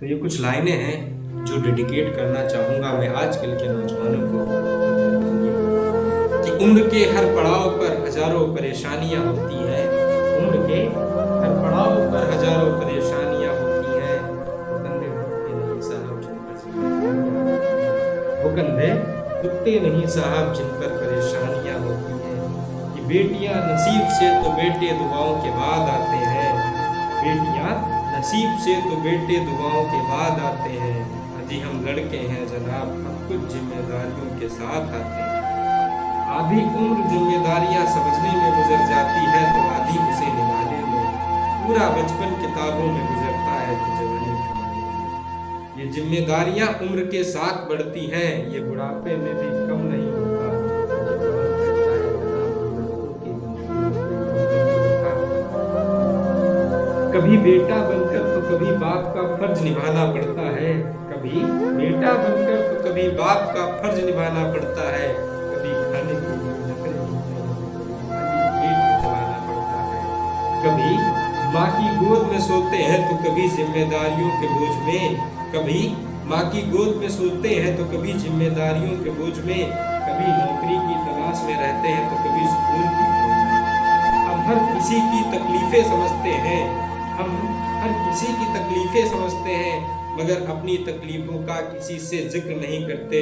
तो ये कुछ लाइनें हैं जो डेडिकेट करना चाहूँगा मैं आजकल के नौजवानों को कि उम्र के हर पड़ाव पर हजारों परेशानियां होती हैं। उम्र के हर पड़ाव पर हजारों परेशानियां होती हैं। वो कंधे दुखते नहीं साहब जिन पर परेशानियां होती हैं। कि बेटियां नसीब से तो बेटे दुआओं के बाद आते हैं। बेटियां नसीब से तो बेटे दुआओं के बाद आते हैं। अजी हम लड़के हैं जनाब, हम कुछ जिम्मेदारियों के साथ आते हैं। आधी उम्र जिम्मेदारियां समझने में गुजर जाती है तो आधी उसे निभाने में। पूरा बचपन किताबों में गुजरता है तो जवानी कमाने में। ये जिम्मेदारियां उम्र के साथ बढ़ती हैं, ये बुढ़ापे में भी कम नहीं होता। कभी बेटा बनकर तो कभी बाप का फर्ज निभाना पड़ता है। कभी बेटा बनकर तो कभी बाप का फर्ज निभाना पड़ता है। कभी खाने के लिए नखरे होते हैं, पेट चलाना पड़ता है। कभी माँ की गोद में सोते हैं तो कभी जिम्मेदारियों के बोझ में। कभी माँ की गोद में सोते हैं तो कभी जिम्मेदारियों के बोझ में। कभी नौकरी की तलाश में रहते हैं तो कभी स्कूल की खोज में। हम हर किसी की तकलीफें समझते हैं। हम हर किसी की तकलीफें समझते हैं, मगर अपनी तकलीफों का किसी से जिक्र नहीं करते।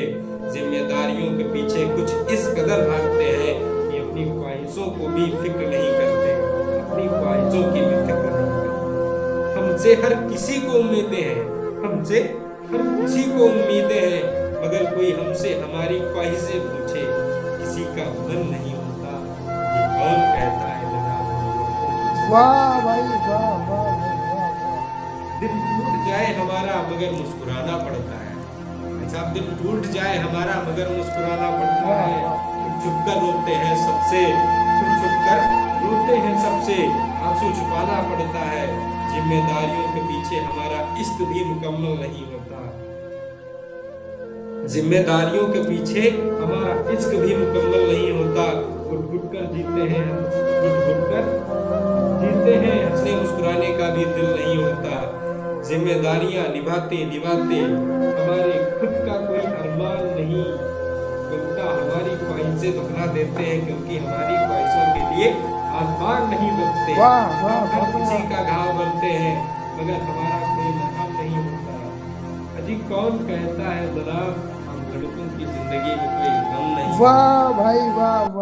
जिम्मेदारियों के पीछे कुछ इस कदर भागते हैं कि अपनी ख्वाहिशों को भी फिक्र नहीं करते। अपनी ख्वाहिशों की भी फिक्र नहीं करते। हमसे हर किसी को उम्मीदें हैं। हमसे हर किसी को उम्मीदें हैं, मगर कोई हमसे हमारी ख्वाहिशें पूछे किसी का मन नहीं होता। ये कौन कहता है जनाब? वाह भाई वाह वाह दिल टूट जाए हमारा मगर मुस्कुराना पड़ता है। ऐसा दिल टूट जाए हमारा मगर मुस्कुराना पड़ता है। छुप कर रोते हैं सबसे, छुप कर रोते हैं सबसे, आंसू छुपाना पड़ता है। जिम्मेदारियों के पीछे हमारा इश्क भी मुकम्मल नहीं होता। जिम्मेदारियों के पीछे हमारा इश्क भी मुकम्मल नहीं होता। घुट घुट कर जीते हैं, घुट घुट कर जीते हैं, हंसने मुस्कुराने का भी दिल नहीं होता। जिम्मेदारियां निभाते निभाते हमारे खुद का कोई अरमान नहीं बनता। हमारी ख्वाहिशें दफना देते हैं क्योंकि हमारी ख्वाहिशों के लिए आसमान नहीं बनते। हर किसी का घाव बनते हैं मगर हमारा कोई मकाम नहीं होता। अजी कौन कहता है जनाब हम लड़कों की जिंदगी में कोई गम नहीं। वाह भाई वाह वाह।